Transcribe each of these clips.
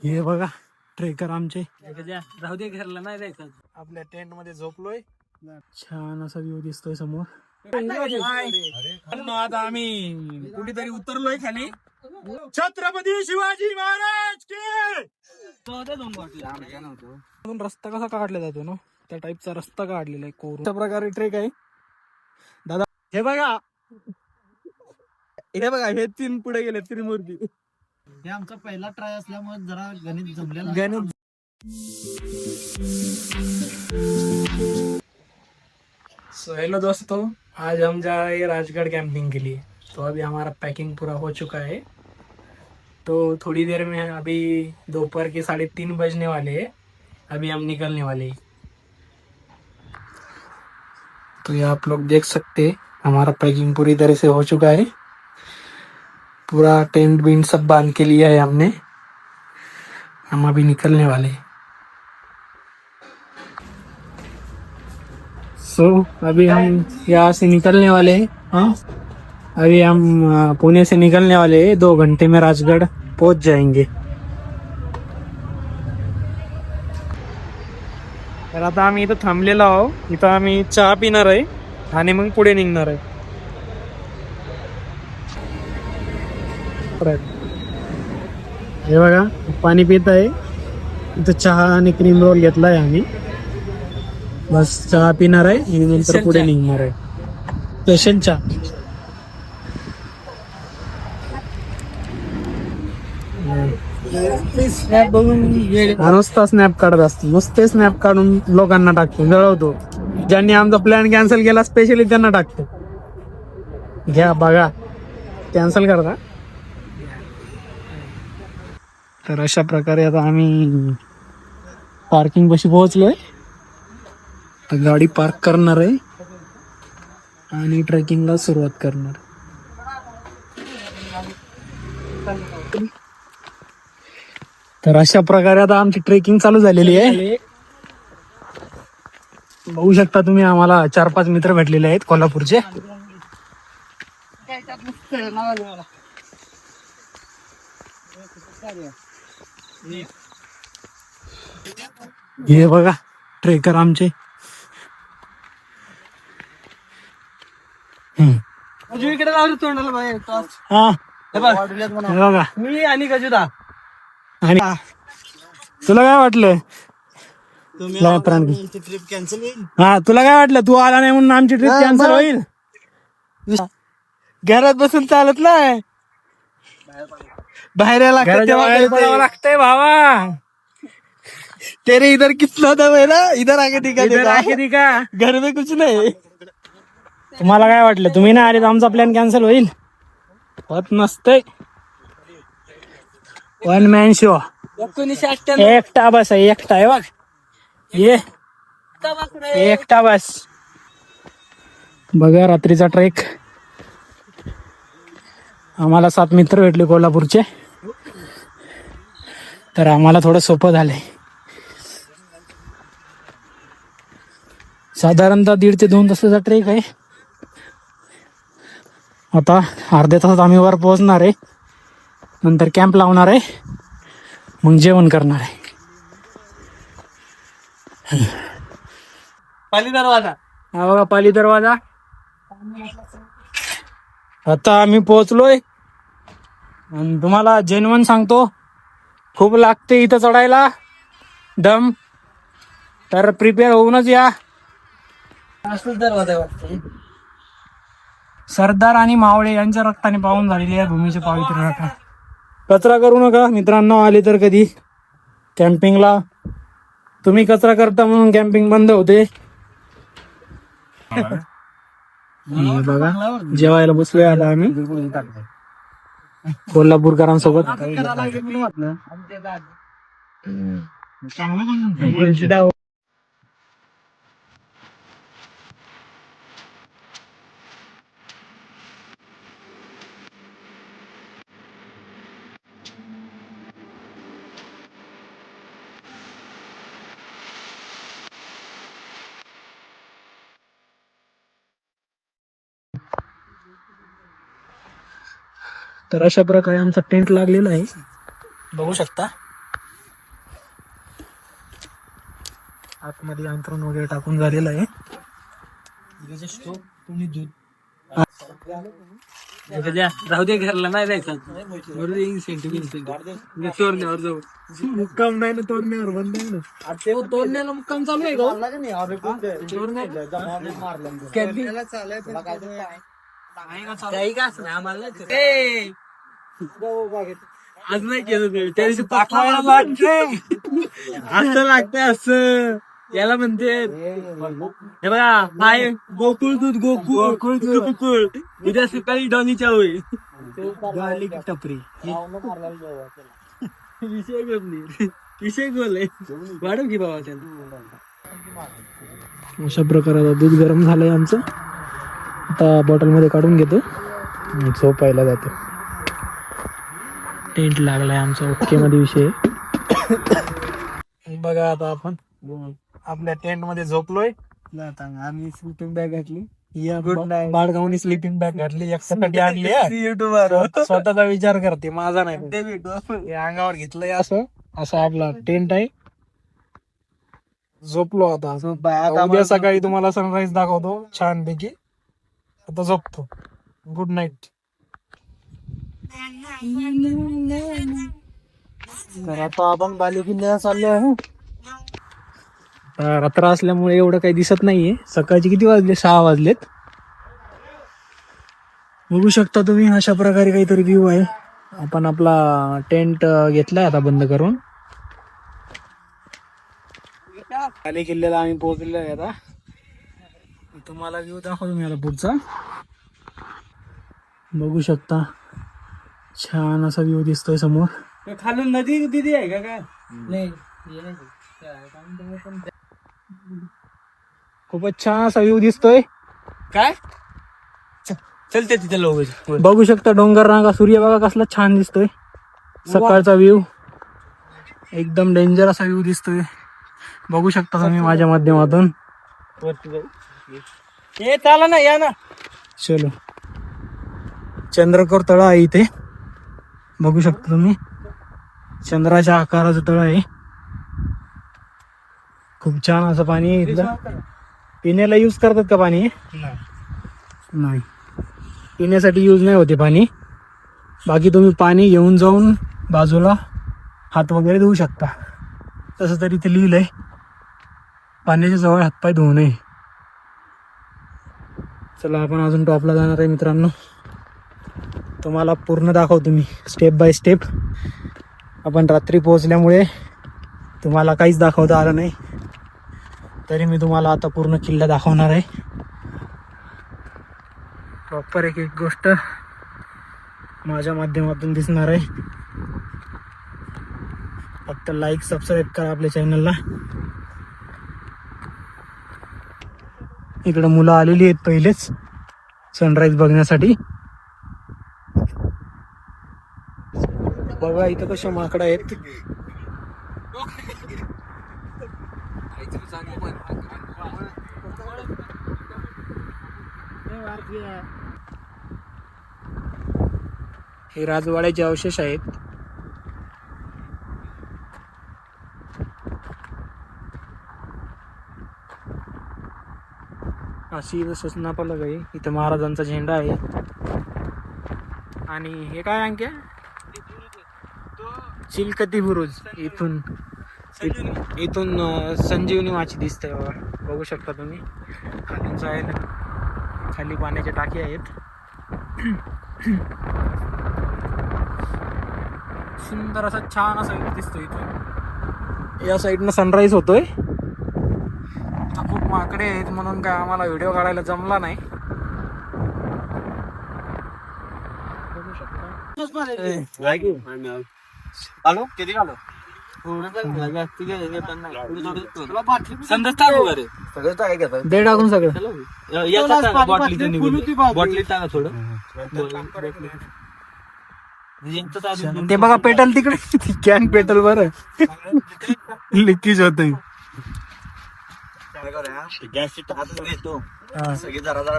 हे बघा ट्रेकर आमचे राहू दे घरला नाही जायचं. आपल्या टेंट मध्ये झोपलोय. छान असा व्ह्यू दिसतोय समोर. आता आम्ही कुठेतरी उतरलोय खाली. छत्रपती शिवाजी महाराज की रस्ता कसा काढला जातो ना त्या टाईपचा रस्ता काढलेला आहे कोर. अशा प्रकारे ट्रेक आहे दादा. हे बघा हे तीन पुढे गेले त्रिमूर्ती. हे आमचा पहिला ट्राय असल्यामुळे जरा गणित जमलेला. गणित. सो हेलो दोस्तों, आज हम जा रहे हैं राजगढ़ कैंपिंग के लिए. तो अभी हमारा पैकिंग पूरा हो चुका है. तो थोड़ी देर में अभी दोपहर के 3:30 बजने वाले हैं. अभी हम निकलने वाले हैं. तो ये आप लोग देख सकते हैं हमारा पैकिंग पूरी तरह से हो चुका है. पूरा टेंट बिंट सब बांध के लिया है हमने. हम अभी निकलने वाले हैं. सो अभी हम यहाँ से निकलने वाले हैं. हाँ, अभी हम पुणे से निकलने वाले हैं. 2 घंटे में राजगढ़ पहुंच जाएंगे. तर आता आम्ही इथं थांबलेलो आहो. इथं आम्ही चहा पिणार आहे आणि मग पुढे निघणार आहे. हे बघा पाणी पित आहे. इथं चहा आणि क्रीम रोल घेतलाय आम्ही. बस चहा पिणार आहे आणि नंतर पुढे निघणार आहे. स्पेशल चहा. स्नॅप बघून नुसता स्नॅप काढत असतो. नुसते स्नॅप काढून लोकांना टाकतो, जळवतो. ज्यांनी आमचा प्लॅन कॅन्सल केला स्पेशली त्यांना टाकतो. घ्या बघा, कॅन्सल करता. तर अशा प्रकारे आता आम्ही पार्किंग पाशी पोहोचलोय. तर गाडी पार्क करणार आहे आणि ट्रेकिंगला सुरुवात करणार. तर अशा प्रकारे आता आमची ट्रेकिंग चालू झालेली आहे. बघू शकता तुम्ही, आम्हाला 4-5 मित्र भेटलेले आहेत कोल्हापूरचे. हे बघा ट्रेकर आमचे. इकडे लावलं तोंडाला बाहेर. हा हे बघा मी आणि गजुदा. आणि तुला काय वाटलं? ट्रिप कॅन्सल होईल. हा, तुला काय वाटलं? तू आला नाही म्हणून आमची ट्रिप कॅन्सल होईल? घरात बसून चालत नाही, बाहेर यायला लागतंय भावा. तेरे इधर कितना दम है ना, इधर आके दिखा. घर में कुछ नहीं. तुम्हाला काय वाटलं? तुम्ही नाही आले तर आमचा प्लॅन कॅन्सल होईल? होत नसतंय. 1 मॅन शो. 1998 एकटा बस आहे, एकटा आहे बघ. ये एकटा बस. बघा रात्रीचा ट्रेक. आम्हाला 7 मित्र भेटले कोल्हापूरचे. तर आम्हाला थोडं सोपं झालंय. साधारणतः 1.5 ते 2 तासाचा ट्रेक आहे. आता अर्ध्या तासात आम्ही वर पोहोचणार आहे. नंतर कॅम्प लावणार आहे, मग जेवण करणार आहे. पाली दरवाजा. हा बघा पाली दरवाजा. आता आम्ही पोहोचलोय आणि तुम्हाला जेन्युइन सांगतो, खूप लागते इथं चढायला दम. तर प्रिपेअर होऊनच या. दरवाजा वाटतो. सरदार आणि मावळे यांच्या रक्ताने पावून झालेली आहे भूमीचे पवित्र रत्न. कचरा करू नका मित्रांनो. आले तर कधी कॅम्पिंगला, तुम्ही कचरा करता म्हणून कॅम्पिंग बंद होते. बघा जेवायला बसलोय आता आम्ही कोल्हापूरकरांसोबत. तर अशा प्रकारे आमचा टेंट लागलेला आहे, बघू शकता. आतमध्ये अंतरण वगैरे टाकून झालेलं आहे. राहू दे घरला नाही जायचं. तोरण्यावर जाऊ. मुक्काम नाही ना तोरण्यावर, बंद आहे ना. तोरण्याला मुक्काम चालू आहे का? काही का असं नाही आम्हाला आज नाही केलं ते. त्या दिवशी पाठवायला लागतंय असं लागतंय असं. याला म्हणते हे बघा हाय गोकुळ दूध गोकुळ गोकुळ. उद्या सकाळी डॉनीच्या होईल टपरी. विषय बोलले वाढव की बाबा त्याला. अशा प्रकारे दूध गरम झालंय आमचं. आता बॉटलमध्ये काढून घेतो, झोपायला जातो. टेंट लागलाय आमचा, ओके मध्ये विषय. बघा आता आपण आपल्या टेंट मध्ये झोपलोय. आम्ही स्लीपिंग बॅग घातली. बाळगावनी स्लीपिंग बॅग घातली, एकसाठी आणली आहे. स्वतःचा विचार करते, माझा नाही. हे अंगावर घेतलंय असं असं आपला टेंट आहे. झोपलो आता. उद्या सकाळी तुम्हाला सनराईज दाखवतो छान पैकी. आता झोपतो. Good night. तर आता आपण बालेकिल्ल्याला चाललो आहे. रात्र असल्यामुळे एवढं काही दिसत नाहीये. सकाळचे किती वाजले? 6 वाजलेत. बघू शकता तुम्ही अशा प्रकारे काहीतरी व्ह्यू आहे. आपण आपला टेंट घेतलाय आता बंद करून. बाले किल्ल्याला आम्ही पोहोचलेलो आहे आता. तुम्हाला व्ह्यू दाखवतो मी आता पुढचा. बघू शकता छान असा व्ह्यू दिसतोय समोर. खालून नदी दिदी आहे का काय? नाही. खूपच छान असा व्ह्यू दिसतोय. काय चलते तिथे लोक. बघू शकता डोंगर रांगा, सूर्य बघा कसला छान दिसतोय. सकाळचा व्ह्यू एकदम डेंजर असा व्ह्यू दिसतोय. बघू शकता तुम्ही माझ्या माध्यमातून. हे चाला ना, या ना. चलो, चंद्रकोर तळ आहे इथे. बघू शकता तुम्ही चंद्राच्या आकाराचं तळ आहे. खूप छान असं पाणी आहे इथलं. पिण्याला यूज करतात का पाणी? नाही, पिण्यासाठी यूज नाही होते पाणी. बाकी तुम्ही पाणी घेऊन जाऊन बाजूला हात वगैरे धुवू शकता. तसं तरी इथे लिहिलंय पाण्याच्या जवळ हातपाय धुवू नये. चला आपण अजून टॉपला जाणार आहे मित्रांनो. तुम्हाला पूर्ण दाखवतो मी स्टेप बाय स्टेप. आपण रात्री पोहोचल्यामुळे तुम्हाला काहीच दाखवता आलं नाही, तरी मी तुम्हाला आता पूर्ण किल्ला दाखवणार आहे. प्रॉपर एक एक गोष्ट माझ्या माध्यमातून दिसणार आहे. फक्त लाईक सबस्क्राईब करा आपल्या चॅनलला. इकडे मुलं आलेली आहेत पहिलेच सनराईज बघण्यासाठी. बघा इथं कशा माकडा आहेत. हे राजवाड्याचे अवशेष आहेत. अशी सूचना फलक आहे. इथं महाराजांचा झेंडा आहे. आणि हे काय अंक्या? चिलकती बुरुज. इथून संजीवनी माची दिसते बघा. बघू शकता तुम्ही. खाली जायला खाली पाण्याच्या टाकी आहेत. सुंदर असा छान असा व्ह्यू दिसतोय इथून. या साईडनं सनराईज होतोय. इथं खूप माकडे आहेत म्हणून काय आम्हाला व्हिडिओ काढायला जमला नाही. बघू शकता. आलो किती आलो दे टाकून सगळं. बॉटली टाका थोडं. ते बघा पेटल तिकडे. कॅन पेटल बरं. लिकेज होतंय. गॅसची टाकून घेतो. सगळी जरा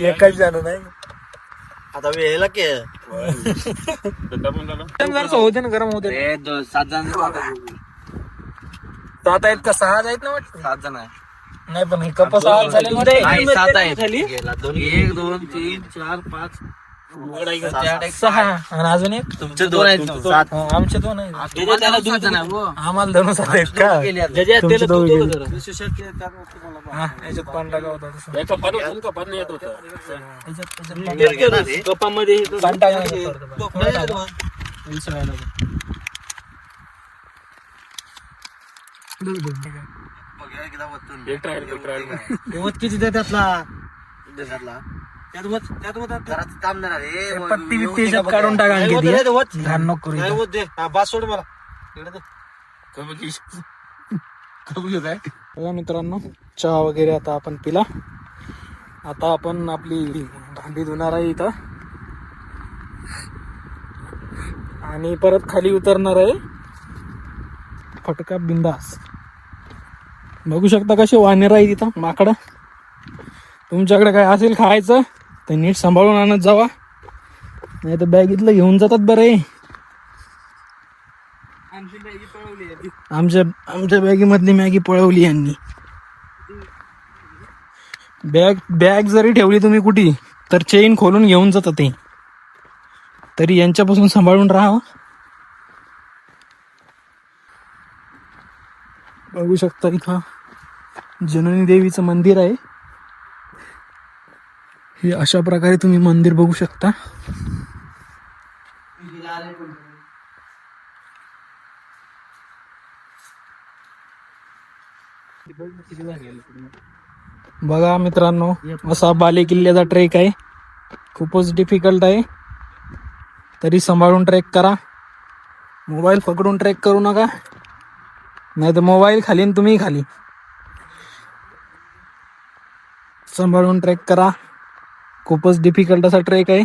एकच जण नाही. आता वेळेला के होते ना गरम होते. 7 जण सात आहेत का सहा आहेत ना वाटतं 7 जण आहे. नाही पण कप सहा झाले नाही, 7 आहेत. 1 2 3 4 5 सहा आणि अजून एक तुमचे 2 आहेत. 7 आमचे दोन आहेत त्याला 2 जण आहे. आम्हाला धरून सात आहेत का तुमचे दोघे गेले. हा, याच्यात पान टाका होता तसं. कपामध्ये पान टाकायचं होतं. किती त्यातला पत्ती बित्ती याच्यात काढून टाका आणखी ती. घाण नको करू इथं. बास सोड मला. बघा मित्रांनो, चहा वगैरे आता आपण पिला. आता आपण आपली भांडी धुणार आहे इथं आणि परत खाली उतरणार आहे. फटका बिंदास. बघू शकता कसे वानेर आहे तिथं माकडं. तुमच्याकडे काय असेल खायचं तर नीट सांभाळून आणत जावा, नाही तर बॅगीतलं घेऊन जातात बरं. आमच्या बॅगीमधली मॅगी पळवली यांनी. बॅग जरी ठेवली तुम्ही कुठे तर चेन खोलून घेऊन जातात ते. तरी यांच्यापासून सांभाळून राहा. बघू शकता इथं जननी देवीचं मंदिर आहे. हे अशा प्रकारे तुम्ही मंदिर बघू शकता. बघा मित्रांनो, असा बाले किल्ल्याचा ट्रेक आहे. खूपच डिफिकल्ट आहे, तरी सांभाळून ट्रेक करा. मोबाईल पकडून ट्रेक करू नका, नाही तर मोबाईल खाली आणि तुम्ही खाली. सांभाळून ट्रेक करा. खूपच डिफिकल्ट असा ट्रेक आहे.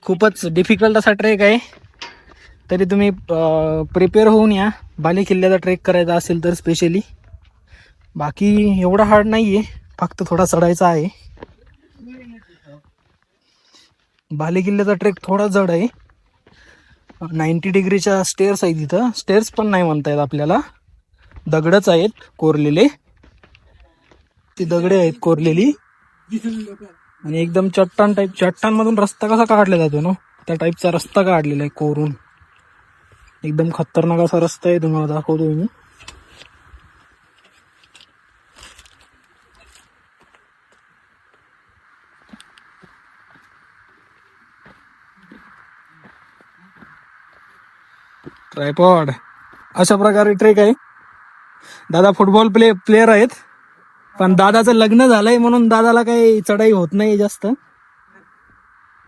खूपच डिफिकल्ट असा ट्रेक आहे, तरी तुम्ही प्रिपेअर होऊन या. बाले किल्ल्याचा ट्रेक करायचा असेल तर स्पेशली. बाकी एवढा हार्ड नाही आहे, फक्त थोडा चढायचा आहे. बाले किल्ल्याचा ट्रेक थोडा जड आहे. 90 डिग्रीच्या स्टेअर्स आहेत तिथं. स्टेअर्स पण नाही म्हणता येत आपल्याला, दगडच आहेत कोरलेले. ती दगडे आहेत कोरलेली आणि एकदम चट्टान टाईप. चट्टांमधून रस्ता कसा काढला जातो ना, त्या टाईपचा रस्ता काढलेला आहे कोरून. एकदम खतरनाक असा रस्ता आहे, तुम्हाला दाखवतो मी. ट्रायपॉड. अशा प्रकारे ट्रेक आहे. दादा फुटबॉल प्लेयर आहेत, पण दादाचं लग्न झालंय म्हणून दादाला काही चढाई होत नाही जास्त.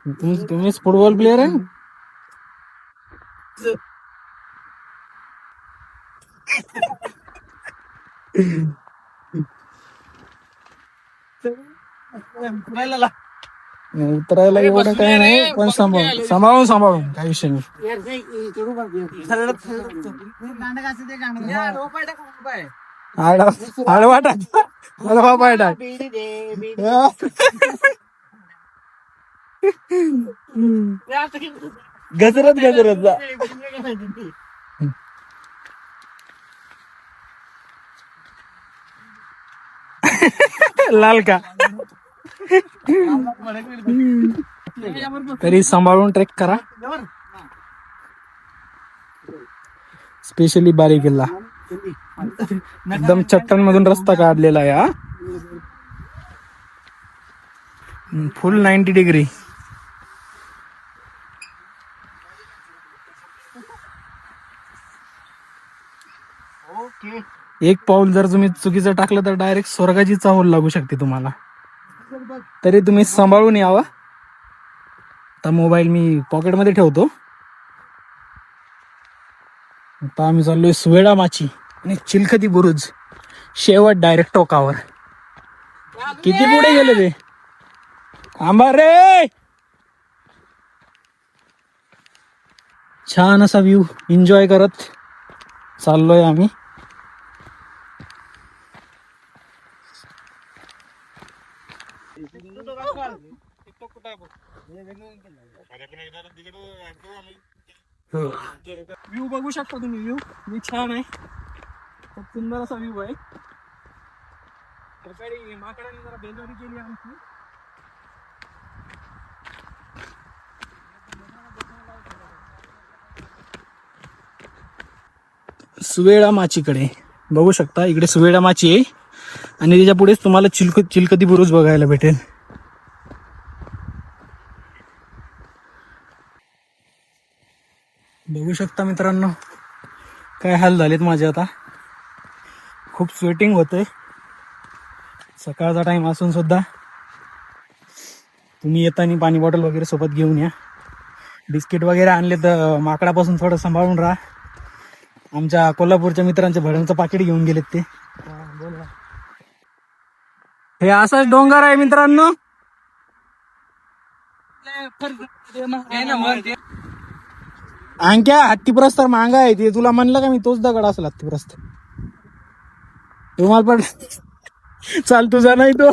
तुम्हीच फुटबॉल प्लेयर आहे. उतरायला एवढं काही नाही, पण सांभाळून काही विषय नाही. आडवा पाय टाक. गजरत जा. लाल का. तरी सांभाळून ट्रेक करा, स्पेशली बारी किल्ला. एकदम चट्टांमधून रस्ता काढलेला आहे हा. फुल 90 डिग्री. एक पाऊल जर तुम्ही चुकीचं टाकलं तर डायरेक्ट स्वर्गाची चाहूल लागू शकते तुम्हाला. तरी तुम्ही सांभाळून यावा. आता मोबाईल मी पॉकेटमध्ये ठेवतो. आता आम्ही चाललोय सुवेडा माची आणि चिलखती बुरुज. शेवट डायरेक्ट टोकावर. किती पुढे गेले ते. थांबा रे. छान असा व्ह्यू एन्जॉय करत चाललोय आम्ही. व्ह्यू बघू शकता तुम्ही. व्ह्यू छान आहे, खूप सुंदर असा व्ह्यू आहे. सकाळी माकडाने जरा बेजारी केली आमची. सुवेळा माचीकडे बघू शकता, इकडे सुवेळा माची आहे आणि त्याच्या पुढेच तुम्हाला चिलकती बुरुज बघायला भेटेल. बघू शकता मित्रांनो, काय हाल झालेत माझे. आता खूप स्वेटिंग होतंय. सकाळचा टाइम असून सुद्धा. तुम्ही येताना पाणी बॉटल वगैरे सोबत घेऊन या. बिस्किट वगैरे आणले तर माकडापासून थोडं सांभाळून राहा. आमच्या कोल्हापूरच्या मित्रांच्या भड्यांचं पाकिट घेऊन गेलेत ते. हे असाच डोंगर आहे मित्रांनो. अंक्या, हत्तीप्रस्तर महागा आहे ते. तुला म्हणलं का मी, तोच दगड असेल हत्तीप्रस्तर. तुम्हाला पण चाल तुझा नाही तो.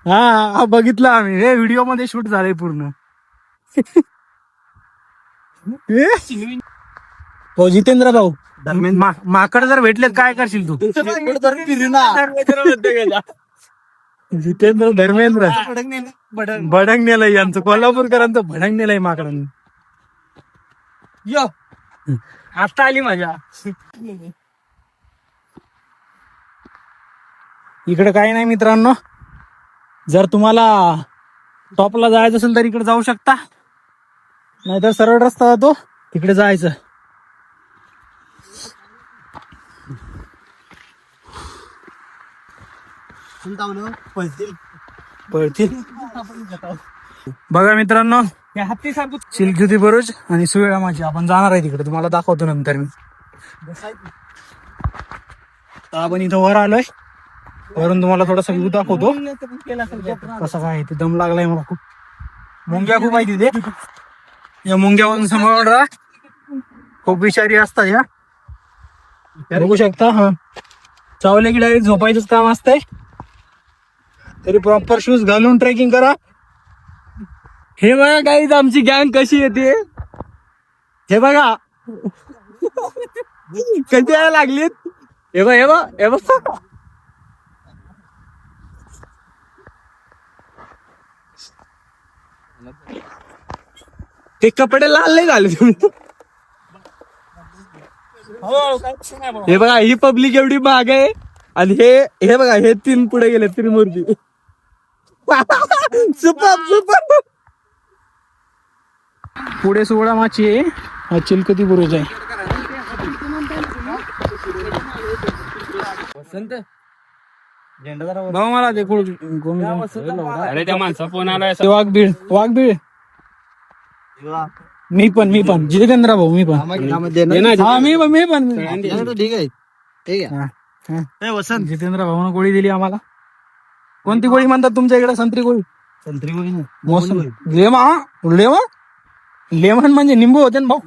हा बघितलं आम्ही, हे व्हिडिओ मध्ये शूट झालंय पूर्ण. हो जितेंद्र भाऊ, माकड जर भेटले काय करशील तू? जितेंद्र धर्मेंद्र भडंग नेलंय यांचं, कोल्हापूरकरांचं भडंग नेलंय माकडांनी. आता आली मजा. इकडे काही नाही मित्रांनो, जर तुम्हाला टॉपला जायचं असेल तर इकडे जाऊ शकता, नाहीतर सरळ रस्ता जातो तिकडे जायचं. पळतील. बघा मित्रांनो, चिलखुदी बुरुज आणि सुवेळा माची आपण जाणार आहे तिकडे, तुम्हाला दाखवतो नंतर मी. आपण इथं वर आलोय, वरून तुम्हाला थोडासा व्ह्यू दाखवतो कसं काय. ते दम लागलाय मला खूप. मुंग्या खूप आहे तिथे, या मुंग्यावरून सांभाळून राहा, खूप विषारी असतात या. बघू शकता. हा चावले की डायरेक्ट झोपायचंच काम असतंय, तरी प्रॉपर शूज घालून ट्रेकिंग करा. हे बघा गाईज, आमची गँग कशी येते. हे बघा कधी यायला लागलीत. हे बघ, हे बघ, हे बघ. ते कपडे लाल नाही झाले तुम्ही. हे बघा, ही पब्लिक एवढी महाग आहे आणि हे बघा, हे 3 पुढे गेले त्रिमूर्ती. Super super. पुढे सोळा माची आहे, हा चिलकती बुरुज आहे. भाऊ मला ते अरे त्या माणसा फोन आलाय. वाघबीळ. मी पण जितेंद्र भाऊ, मी पण. मी पण ठीक आहे. वसंत, जितेंद्र भाऊन गोळी दिली आम्हाला. कोणती गोळी म्हणतात तुमच्या इकडे? संत्री गोळी. संत्री गोळी लेमन म्हणजे निंबू होते ना भाऊ.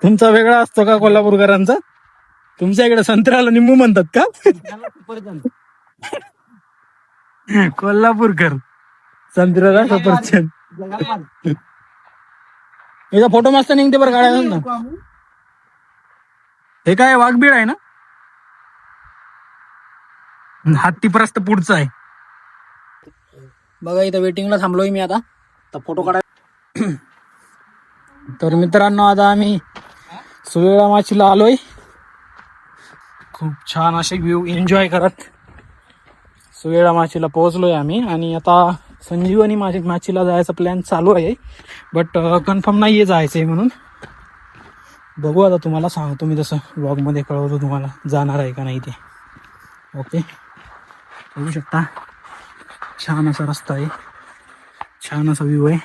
तुमचा वेगळा असतो का कोल्हापूरकरांचा? तुमच्या इकडे संत्र्याला निंबू म्हणतात का? कोल्हापूरकर संत्र्याला सफरचंद. याचा फोटो मस्त निघते बरं काढायला ना. हे काय वाघबीळ आहे ना? हत्तीप्रस्त पुढचं आहे बघा. इथं वेटिंगला थांबलोय मी आता, तर फोटो काढाय. तर मित्रांनो, आता आम्ही सुवेळा माचीला आलोय. खूप छान असे व्ह्यू एन्जॉय करत सुवेळा माचीला पोहोचलोय आम्ही. आणि आता संजीवनी माचीला जायचा प्लॅन चालू आहे, बट कन्फर्म नाहीये जायचंय म्हणून. बघू आता, तुम्हाला सांगतो मी तसं व्लॉग मध्ये, कळवतो तुम्हाला जाणार आहे का नाही ते. ओके, बघू शकता छान असा रस्ता आहे, छान असा व्ह्यू आहे.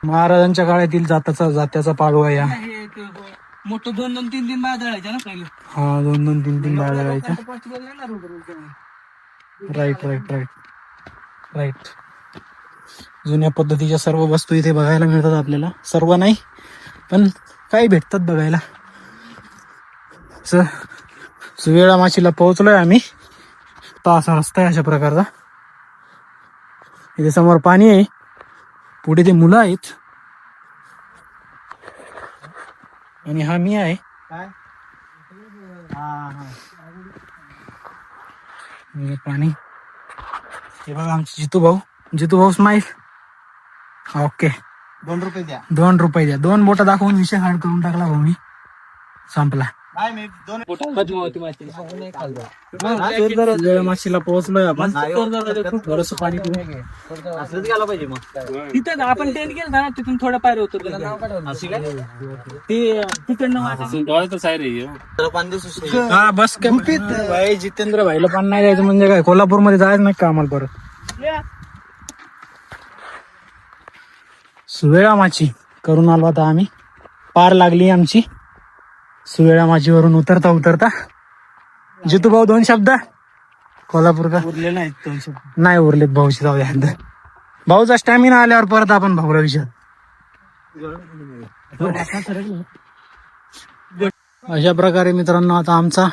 महाराजांच्या काळातील जात्याचा पाडवा या. मोठं 2-3 बाया जळायच्या ना पहिले. हा, 2-3 बाया जळायच्या. राईट. जुन्या पद्धतीच्या सर्व वस्तू इथे बघायला मिळतात आपल्याला. सर्व नाही पण काही भेटतात बघायला. सुवेळा माचीला पोहोचलोय आम्ही. तर असा रस्ता आहे अशा प्रकारचा. इथे समोर पाणी आहे, पुढे ते मुलं आहेत आणि हा मी आहे. हे पाणी. हे बघा आमचे जितू भाऊ स्माईल. ओके, 2 रुपये द्या. 2 रुपये द्या. 2 बोट दाखवून विषय हाड करून टाकला भाऊ मी. संपला. नाही मी 2 माशीला पोहोचलोय आपण. थोडस पाणी पिऊ. असंच गेला पाहिजे मग. तिथं आपण टेंट गेलं ना, तिथून थोडं पायरी उतरलं. ते तिकडनं हा बस काय भाई, जितेंद्र भाईला पाणी नाही द्यायचं म्हणजे काय, कोल्हापूरमध्ये जायचं नाही का आम्हाला परत. सुवेळा माची करून आलो आता आम्ही. पार लागली आमची सुवेळा माचीवरून उतरता उतरता. जितू भाऊ 2 शब्द कोल्हापूर का उरले नाहीत 2 शब्द. नाही उरलेत भाऊची. जाऊया भाऊचा स्टॅमिना आल्यावर परत आपण भाऊला विषय. अशा प्रकारे मित्रांनो आता आमचा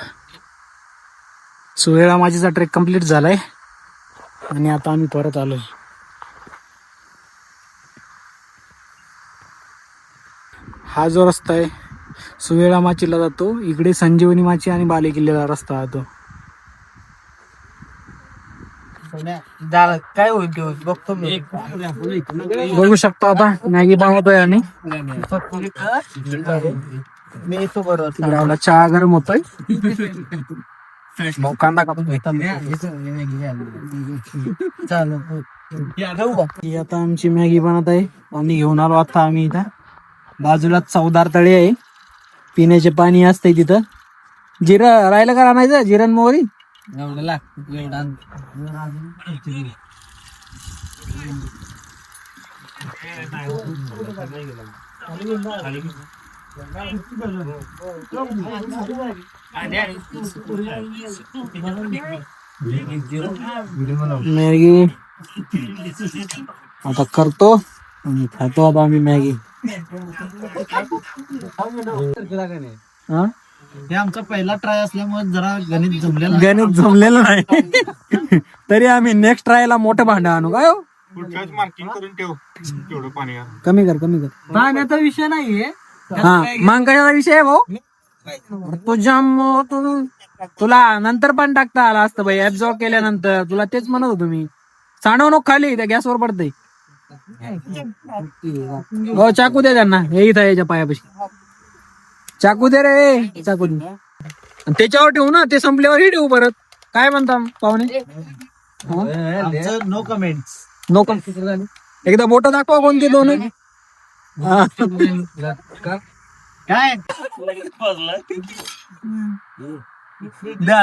सुवेळा माचीचा ट्रेक कम्प्लीट झालाय आणि आता आम्ही परत आलोय. हा जो रस्ता आहे सुवेळा माचीला जातो, इकडे संजीवनी माची आणि बाले किल्ल्याला रस्ता जातो. काय होईल ते होईल बघतो मी. बघू शकतो आता मॅगी बनवतोय आणि मी येतो बरोबर. आपला चहा गरम होतोय. भाऊ कांदा कापून घेतात. ही आता आमची मॅगी बनत आहे. पाणी घेऊन आलो आता आम्ही. इथं बाजूला चवदार तळे आहे, पिण्याचे पाणी असतंय तिथं. जिरं राहिलं का आणायचं, जिरण मोहरी मॅगी आता करतो आणि खातो आता आम्ही मॅगी. हे आमचा पहिला ट्राय असल्यामुळे जरा गणित जमलेलं नाही. तरी आम्ही नेक्स्ट ट्रायला मोठं भांड आणू काय हो? मार्किंग करून ठेव तेवढं पाणी. कमी कर. पाण्याचा विषय नाहीये. हा मग कशाचा विषय आहे भाऊ? तुला नंतर पण टाकता आला असतं भाई, ऍब्झॉर्ब केल्यानंतर. तुला तेच म्हणत होतो मी. सांडव नको खाली, त्या गॅसवर पडतंय. हो चाकू दे त्यांना, हे इथं याच्या पायापाशी. चाकू दे रे, चाकू दे. त्याच्यावर ठेवू ना, ते संपल्यावर ही ठेवू परत. काय म्हणता पाहुणे? No comments. No comment. एकदा बोट दाखवा कोणते 2. काय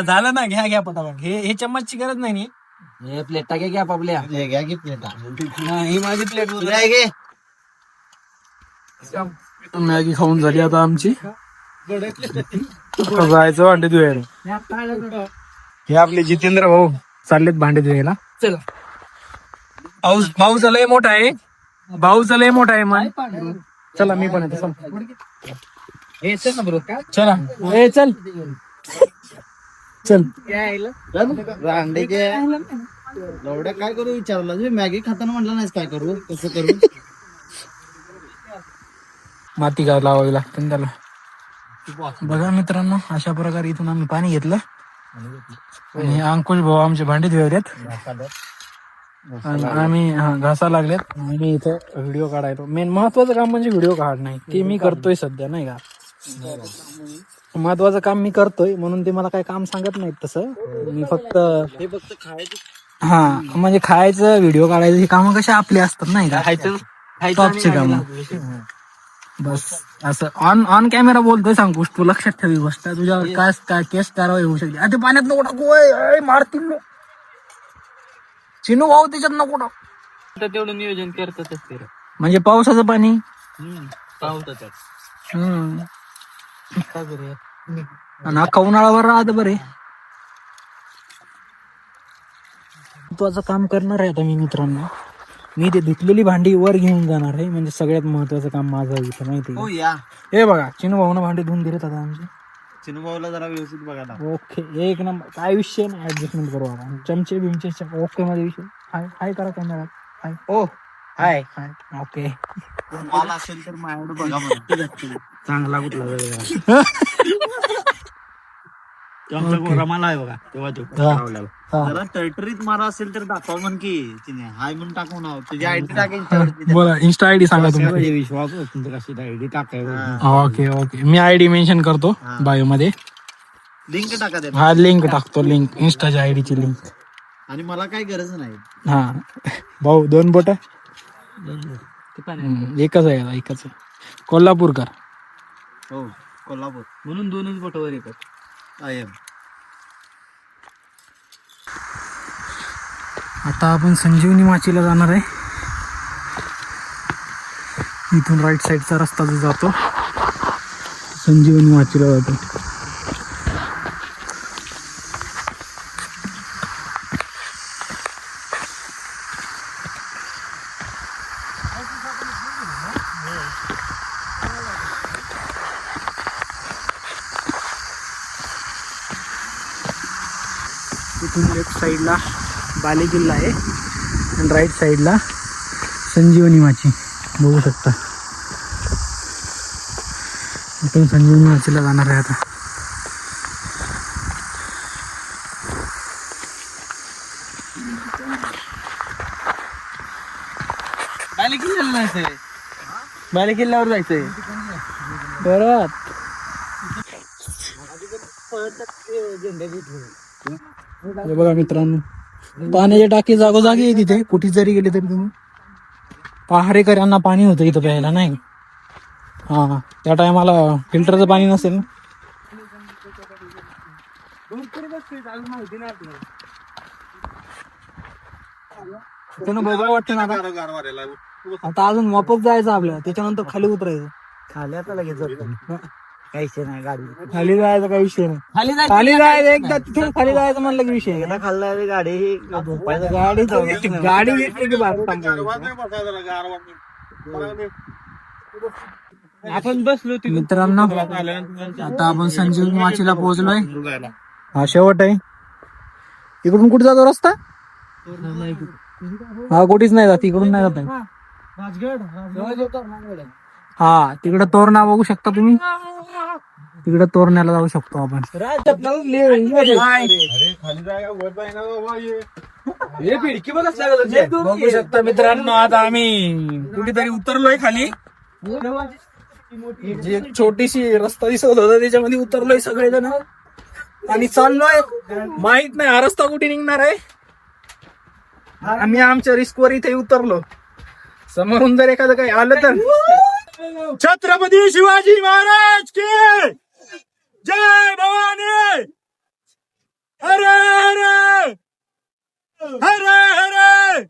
झालं ना, घ्या पटापट. हे चम्मचची गरज नाही. हे प्लेटा घ्या आपल्या. घ्या की प्लेटा. ही माझी प्लेट घे. मॅगी खाऊन झाली आता आमची. जायचं भांडे धुवायला. हे आपले जितेंद्र भाऊ चाललेत भांडे धुवायला. चला. भाऊचा लय मोठा आहे. मन. चला मी पण येतो. चला ए चल रांडे एवढ्या काय करू विचारलं. मॅगी खाताना म्हटलं नाहीस काय करू, कसं करू. माती गाव लावावी लागते त्याला. बघा मित्रांनो, अशा प्रकारे इथून आम्ही पाणी घेतलं आणि अंकुश भाऊ आमचे भांडे धुवलेत आणि आम्ही घासा लागलेत. आम्ही इथं व्हिडिओ काढायचो. मेन महत्वाचं काम म्हणजे व्हिडिओ काढ नाही, ते मी करतोय सध्या नाही का. महत्वाचं काम मी करतोय म्हणून ते मला काही काम सांगत नाहीत तसं. मी फक्त हा म्हणजे खायचं, व्हिडिओ काढायचं, हे काम कशा आपले असतात नाही का, टॉपचे काम. बस असं ऑन कॅमेरा बोलतोय सांगूस, तू लक्षात ठेवी गोष्ट. तुझ्यावर काय केस कारवाई होऊ शकते. आता पाण्यात नको टाकू, मारतील चिनू भाऊ, त्याच्यात नको टाकू. तेवढं नियोजन करतात म्हणजे पावसाचं पाणी. आणि अख्खा उन्हाळावर राहतं बरे. महत्वाचं काम करणार आहे आता मी मित्रांनो. मी ते धुतलेली भांडी वर घेऊन जाणार आहे, म्हणजे सगळ्यात महत्वाचं काम माझं इथं माहिती आहे. हे बघा चिनू भाऊनं भांडी धुवून दिलेत आता आमचे. चिनू भाऊला जरा व्यवस्थित बघायला. ओके, एक नंबर. काय विषय नाही, ऍडजस्टमेंट करू आपण. चमचे बिमचे ओके मध्ये विषय. हाय करा कॅमेरा. ओ हाय ओके. मला असेल तर माझ्याकडे बघा मला चांगला कुठला रमाला आहे बघा तेव्हा तो लावलेला. जरा टर्टरीत मारा असेल तर दाखवा म्हण की तिने हाय म्हणून टाकू ना तुझी आयडी टाकेल. बोला इन्स्टा आयडी सांगा तुम्ही. विश्वास कशी आयडी टाकाय. ओके ओके मी आयडी मेन्शन करतो बायो मध्ये. लिंक टाका दे. हा लिंक टाकतो लिंक इन्स्टाच्या आयडीची लिंक. आणि मला काही गरज नाही. हा भाऊ 2 बोट एकच आहे एकच आहे. कोल्हापूरकर. हो कोल्हापूर म्हणून 2च बोटावर येतात. I am. आता आपण संजीवनी माचीला जाणार आहे. इथून राईट साईडचा रस्ता जो जातो संजीवनी माचीला जातो. इथून लेफ्ट साईडला बाले किल्ला आहे आणि राईट साईडला संजीवनी माची बघू शकता. इथून संजीवनी माचीला जाणार आहे आता. बाले किल्ल्याला जायचंय. बाले किल्ल्यावर जायचंय. बरोबर. हे बघा मित्रांनो पाण्याचे टाके जागोजागी आहे तिथे. कुठे जरी गेले तरी तुम्ही पहारेकरांना पाणी होतं इथं प्यायला नाही. हा त्या टायमाला फिल्टरचं पाणी नसेल ना. वाटतं ना आता अजून वापस जायचं आपल्याला. त्याच्यानंतर खाली उतरायचं. खाली आता लगेच काहीच नाही गाडी. खाली जायचा काही विषय नाही. खाली जायचं एकदा तिथून खाली जायचं म्हणलं की विषय एकदा खाल्ला गाडी गाडी घेतली की बात संपली. आपण बसलो मित्रांनो आता आपण संजीवनी माचीला पोहोचलोय. हा शेवट आहे. इकडून कुठे जातो रस्ता. हा कुठेच नाही जात. इकडून नाही जात. हा तिकडे तोरणा बघू शकता तुम्ही. तिकडे तोरण्याला जाऊ शकतो आपण. बघू शकता मित्रांनो आता आम्ही कुठेतरी उतरलोय खाली. जी एक छोटीशी रस्ता दिसत होता त्याच्यामध्ये उतरलोय सगळेजण आणि चाललोय. माहित नाही हा रस्ता कुठे निघणार आहे. आम्ही आमच्या रिस्कवर इथे उतरलो. समोरून जर एखादं काही आलं तर छत्रपती शिवाजी महाराज की जय भवानी. हर हर हर हर.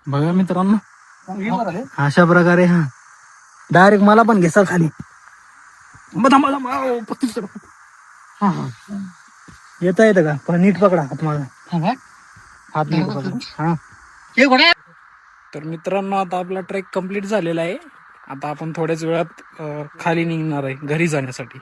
बघा मित्रांनो अशा प्रकारे हा डायरेक्ट मला पण घेसा खाली. येता येतं का पण नीट पकडा हात माझा. हात नीट पकडा. हा तर मित्रांनो आता आपला ट्रेक कम्प्लीट झालेला आहे. आता आपण थोड्याच वेळात खाली निघणार आहे घरी जाण्यासाठी.